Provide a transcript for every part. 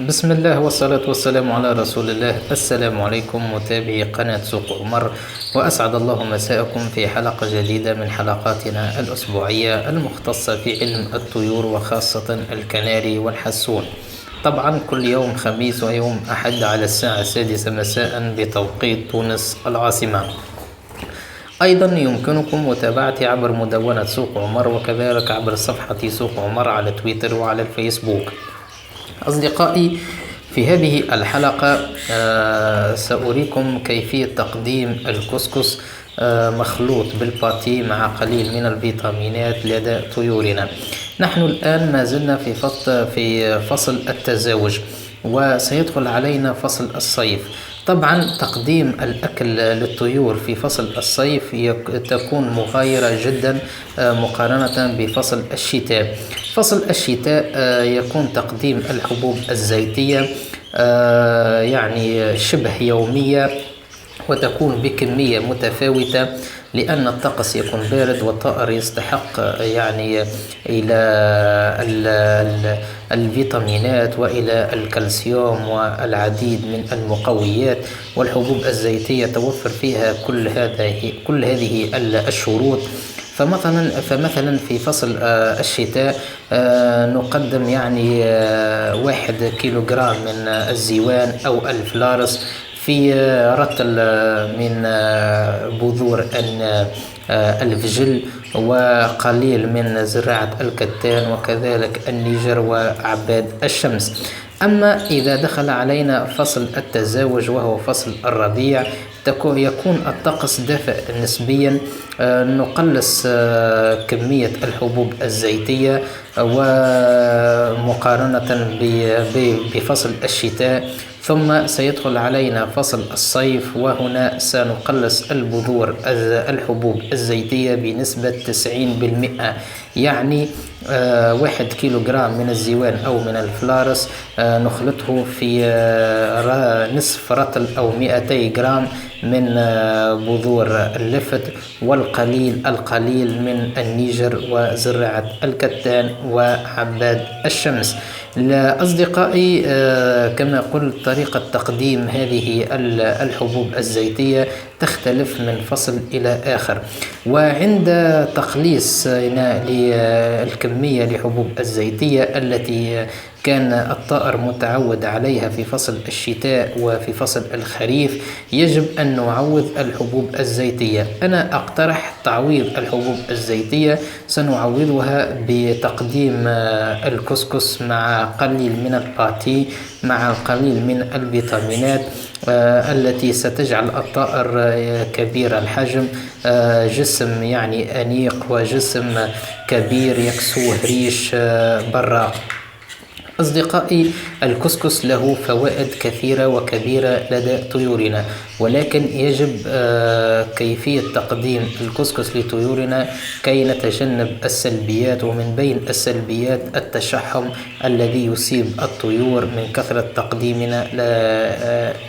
بسم الله والصلاة والسلام على رسول الله. السلام عليكم متابعي قناة سوق عمر، وأسعد الله مساءكم في حلقة جديدة من حلقاتنا الأسبوعية المختصة في علم الطيور وخاصة الكناري والحسون. طبعا كل يوم خميس ويوم أحد على الساعة 6 مساء بتوقيت تونس العاصمة. أيضا يمكنكم متابعتي عبر مدونة سوق عمر، وكذلك عبر صفحة سوق عمر على تويتر وعلى الفيسبوك. أصدقائي، في هذه الحلقة سأريكم كيفية تقديم الكسكس مخلوط بالباتي مع قليل من الفيتامينات لدى طيورنا. نحن الآن ما زلنا في فصل التزاوج، وسيدخل علينا فصل الصيف. طبعا تقديم الأكل للطيور في فصل الصيف تكون مغايرة جدا مقارنة بفصل الشتاء. فصل الشتاء يكون تقديم الحبوب الزيتية يعني شبه يومية، وتكون بكمية متفاوتة، لأن الطقس يكون بارد والطائر يستحق يعني إلى الفيتامينات وإلى الكالسيوم والعديد من المقويات، والحبوب الزيتية توفر فيها كل هذه الشروط. فمثلا في فصل الشتاء نقدم يعني 1 كيلوغرام من الزيوان أو الفلارس في رطل من بذور الفجل، وقليل من زراعة الكتان، وكذلك النيجر وعباد الشمس. أما إذا دخل علينا فصل التزاوج وهو فصل الربيع، يكون الطقس دافئ نسبيا. نقلص كمية الحبوب الزيتية ومقارنة بفصل الشتاء. ثم سيدخل علينا فصل الصيف، وهنا سنقلص الحبوب الزيتية بنسبة 90%. يعني 1 كيلوغرام من الزيوان أو من الفلارس نخلطه في نصف رطل أو 200 جرام من بذور اللفت، القليل من النيجر وزراعة الكتان وعباد الشمس. أصدقائي، كما قلت، طريقة تقديم هذه الحبوب الزيتية تختلف من فصل إلى آخر. وعند تقليصنا للكمية لحبوب الزيتية التي كان الطائر متعود عليها في فصل الشتاء وفي فصل الخريف، يجب أن نعوض الحبوب الزيتية. أنا أقترح تعويض الحبوب الزيتية. سنعوضها بتقديم الكسكس مع قليل من الباتي مع القليل من الفيتامينات التي ستجعل الطائر كبير الحجم، جسم يعني أنيق وجسم كبير يكسوه ريش براق. أصدقائي، الكسكس له فوائد كثيرة وكبيرة لدى طيورنا، ولكن يجب كيفية تقديم الكسكس لطيورنا كي نتجنب السلبيات. ومن بين السلبيات التشحم الذي يصيب الطيور من كثرة تقديمنا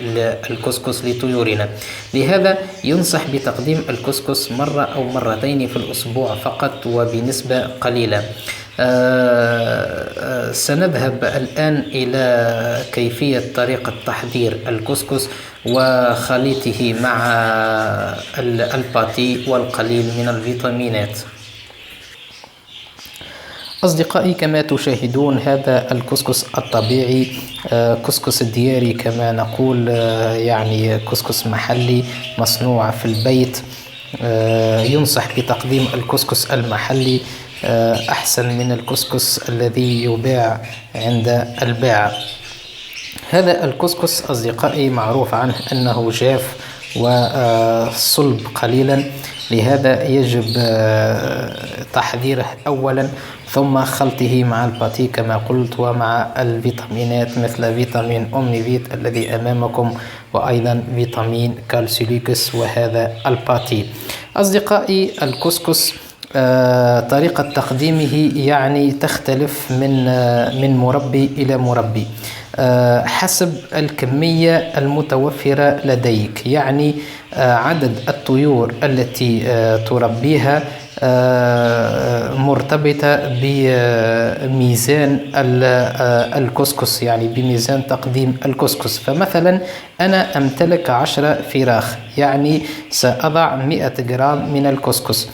للكسكس لطيورنا. لهذا ينصح بتقديم الكسكس مرة أو مرتين في الأسبوع فقط وبنسبة قليلة. سنذهب الآن إلى كيفية طريقة تحضير الكسكس وخليطه مع الباتي والقليل من الفيتامينات. أصدقائي، كما تشاهدون هذا الكسكس الطبيعي، كسكس الدياري كما نقول، يعني كسكس محلي مصنوع في البيت. ينصح بتقديم الكسكس المحلي، أحسن من الكسكس الذي يباع عند الباعة. هذا الكسكس أصدقائي معروف عنه أنه جاف وصلب قليلا، لهذا يجب تحضيره أولا، ثم خلطه مع الباتي كما قلت، ومع الفيتامينات مثل فيتامين أومنيفيت الذي أمامكم، وأيضا فيتامين كالسيليكس، وهذا الباتي. أصدقائي، الكسكس طريقة تقديمه يعني تختلف من مربي إلى مربي حسب الكمية المتوفرة لديك. يعني عدد الطيور التي تربيها مرتبطة بميزان الكسكس، يعني بميزان تقديم الكسكس. فمثلا أنا أمتلك 10 فراخ، يعني سأضع 100 جرام من الكسكس،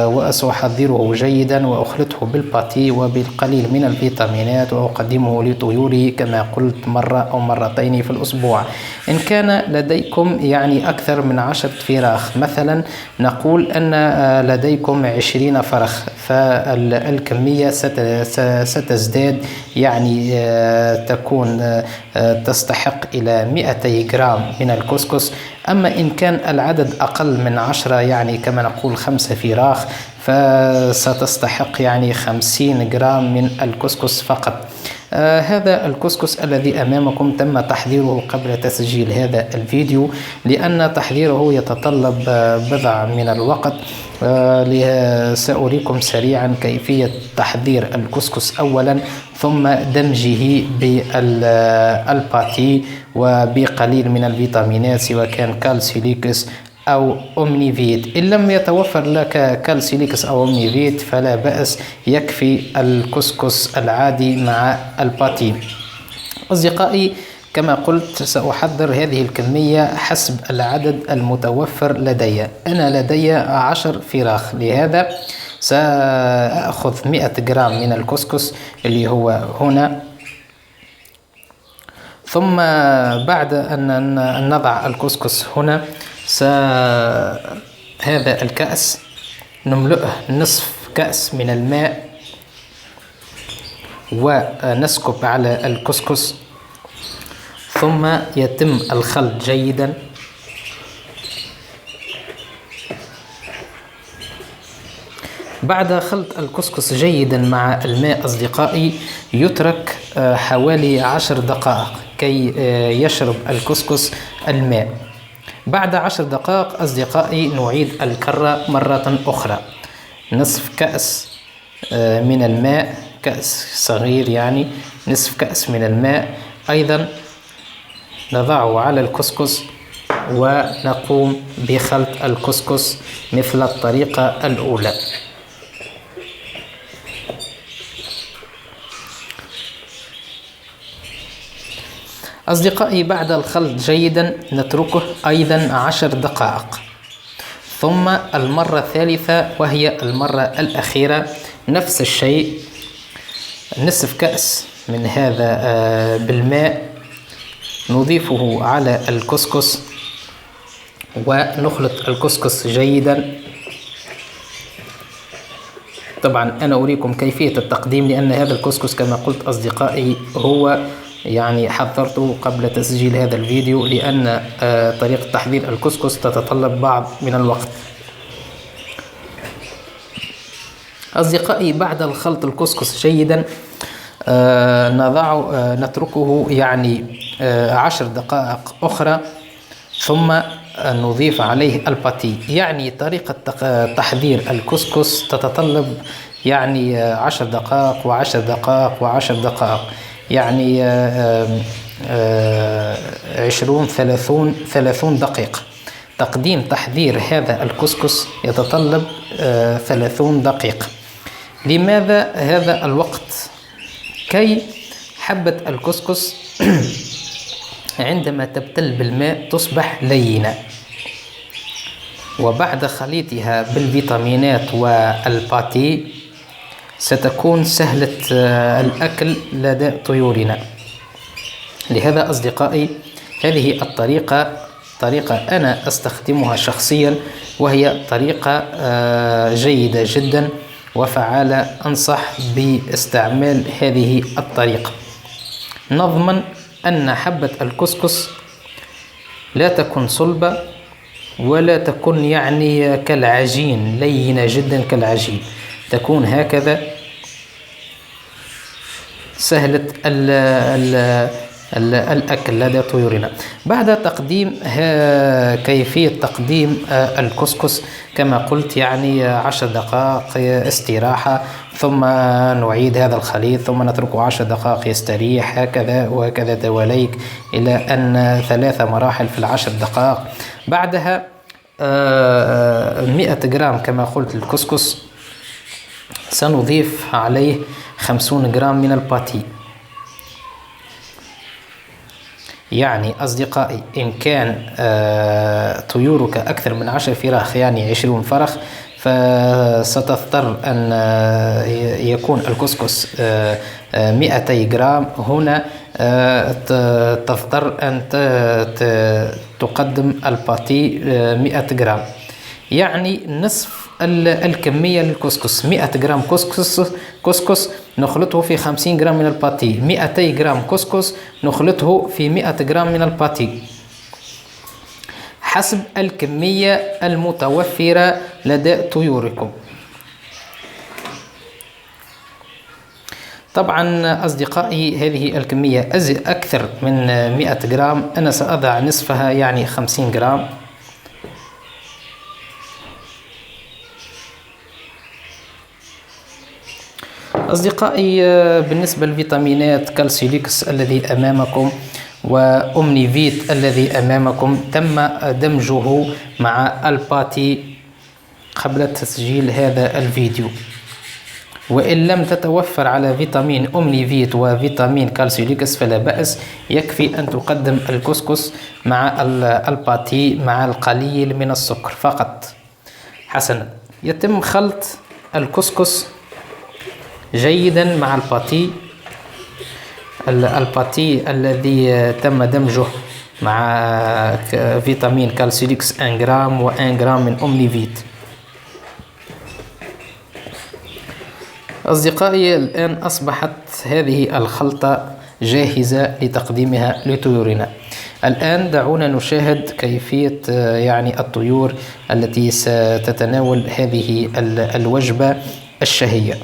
وسأحضره جيدا وأخلطه بالباتي وبالقليل من الفيتامينات وأقدمه لطيوري كما قلت مرة أو مرتين في الأسبوع. إن كان لديكم يعني أكثر من 10 فراخ، مثلا نقول أن لديكم 20 فرخ، فالكمية ستزداد، يعني تكون تستحق إلى 200 جرام من الكسكس. أما إن كان العدد أقل من 10، يعني كما نقول 5 فراخ، فستستحق يعني 50 جرام من الكسكس فقط. هذا الكسكس الذي أمامكم تم تحضيره قبل تسجيل هذا الفيديو، لأن تحضيره يتطلب بضع من الوقت. سأريكم سريعا كيفية تحضير الكسكس أولا، ثم دمجه بالباتي وبقليل من الفيتامينات، سواء كان كالسيليكس أو أومنيفيت. إن لم يتوفر لك كالسيليكس أو أومنيفيت فلا بأس، يكفي الكسكس العادي مع الباتي. أصدقائي، كما قلت سأحضر هذه الكمية حسب العدد المتوفر لدي. أنا لدي 10 فراخ، لهذا سأخذ 100 جرام من الكسكس اللي هو هنا. ثم بعد أن نضع الكسكس هنا، هذا الكأس نملؤه نصف كأس من الماء ونسكب على الكسكس، ثم يتم الخلط جيدا. بعد خلط الكسكس جيدا مع الماء أصدقائي، يترك حوالي 10 دقائق كي يشرب الكسكس الماء. بعد 10 دقائق أصدقائي نعيد الكرة مرة أخرى، نصف كأس من الماء، كأس صغير يعني نصف كأس من الماء أيضا نضعه على الكسكس، ونقوم بخلط الكسكس مثل الطريقة الأولى. أصدقائي، بعد الخلط جيدا نتركه أيضا 10 دقائق، ثم المرة الثالثة وهي المرة الأخيرة نفس الشيء، نصف كأس من هذا بالماء نضيفه على الكسكس ونخلط الكسكس جيدا. طبعا أنا أريكم كيفية التقديم، لأن هذا الكسكس كما قلت أصدقائي هو يعني حضرته قبل تسجيل هذا الفيديو، لأن طريقة تحضير الكسكس تتطلب بعض من الوقت. أصدقائي، بعد الخلط الكسكس جيدا نتركه يعني 10 دقائق أخرى، ثم نضيف عليه الباتي. يعني طريقة تحضير الكسكس تتطلب يعني 10 دقائق و10 دقائق و10 دقائق، يعني 30 دقيقة. تقديم تحضير هذا الكسكس يتطلب 30 دقيقة. لماذا هذا الوقت؟ كي حبة الكسكس عندما تبتل بالماء تصبح لينة، وبعد خليطها بالفيتامينات والباتي ستكون سهلة الأكل لدى طيورنا. لهذا أصدقائي هذه طريقة أنا أستخدمها شخصيا، وهي طريقة جيدة جدا وفعالة. أنصح باستعمال هذه الطريقة. نضمن أن حبة الكسكس لا تكون صلبة ولا تكون يعني كالعجين، لينة جدا كالعجين، تكون هكذا سهلة الأكل لدى طيورنا. بعد كيفية تقديم الكسكس كما قلت، يعني 10 دقائق استراحة، ثم نعيد هذا الخليط، ثم نتركه 10 دقائق يستريح، هكذا وهكذا دواليك إلى أن 3 مراحل في 10 دقائق. بعدها 100 جرام كما قلت الكسكس، سنضيف عليه 50 جرام من الباتي. يعني أصدقائي إن كان طيورك أكثر من 10 فراخ، يعني 20 فرخ، فستضطر أن يكون الكسكس 200 جرام. هنا تضطر أن تقدم الباتي 100 جرام، يعني نصف الكمية للكسكس. 100 جرام كسكس نخلطه في 50 جرام من الباتي، 200 جرام كسكس نخلطه في 100 جرام من الباتي، حسب الكمية المتوفرة لدى طيوركم. طبعا أصدقائي هذه الكمية أكثر من 100 جرام، أنا سأضع نصفها يعني 50 جرام. أصدقائي بالنسبة للفيتامينات، كالسيليكس الذي أمامكم وأومنيفيت الذي أمامكم تم دمجه مع الباتي قبل تسجيل هذا الفيديو. وإن لم تتوفر على فيتامين أومنيفيت وفيتامين كالسيليكس فلا بأس، يكفي أن تقدم الكسكس مع الباتي مع القليل من السكر فقط. حسنا، يتم خلط الكسكس جيدا مع الباتي الذي تم دمجه مع فيتامين كالسيليكس 1 جرام و1 جرام من أومنيفيت. أصدقائي الآن أصبحت هذه الخلطة جاهزة لتقديمها لطيورنا. الآن دعونا نشاهد كيفية يعني الطيور التي ستتناول هذه الوجبة الشهية.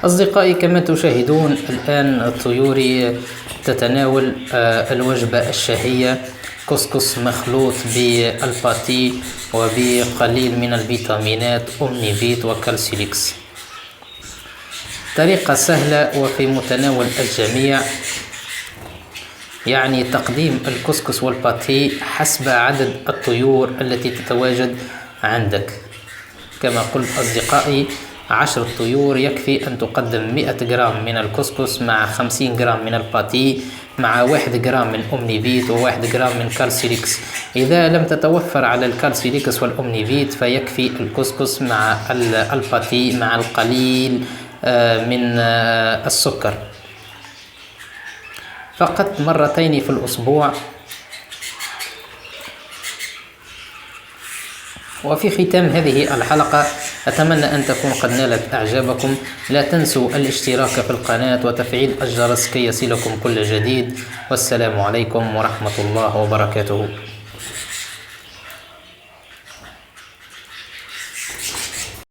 أصدقائي كما تشاهدون الآن طيوري تتناول الوجبة الشهية، كسكس مخلوط بالباتي وبقليل من الفيتامينات أومنيفيت وكالسيليكس. طريقة سهلة وفي متناول الجميع، يعني تقديم الكسكس والباتي حسب عدد الطيور التي تتواجد عندك. كما قلت أصدقائي 10 طيور يكفي أن تقدم 100 جرام من الكسكس مع 50 جرام من الباتي مع 1 جرام من أومنيفيت و1 جرام من كالسيليكس. إذا لم تتوفر على الكالسيليكس والأومنيفيت فيكفي الكسكس مع الباتي مع القليل من السكر، فقط مرتين في الأسبوع. وفي ختام هذه الحلقة أتمنى أن تكون قد نالت إعجابكم. لا تنسوا الاشتراك في القناة وتفعيل الجرس كي يصلكم كل جديد. والسلام عليكم ورحمة الله وبركاته.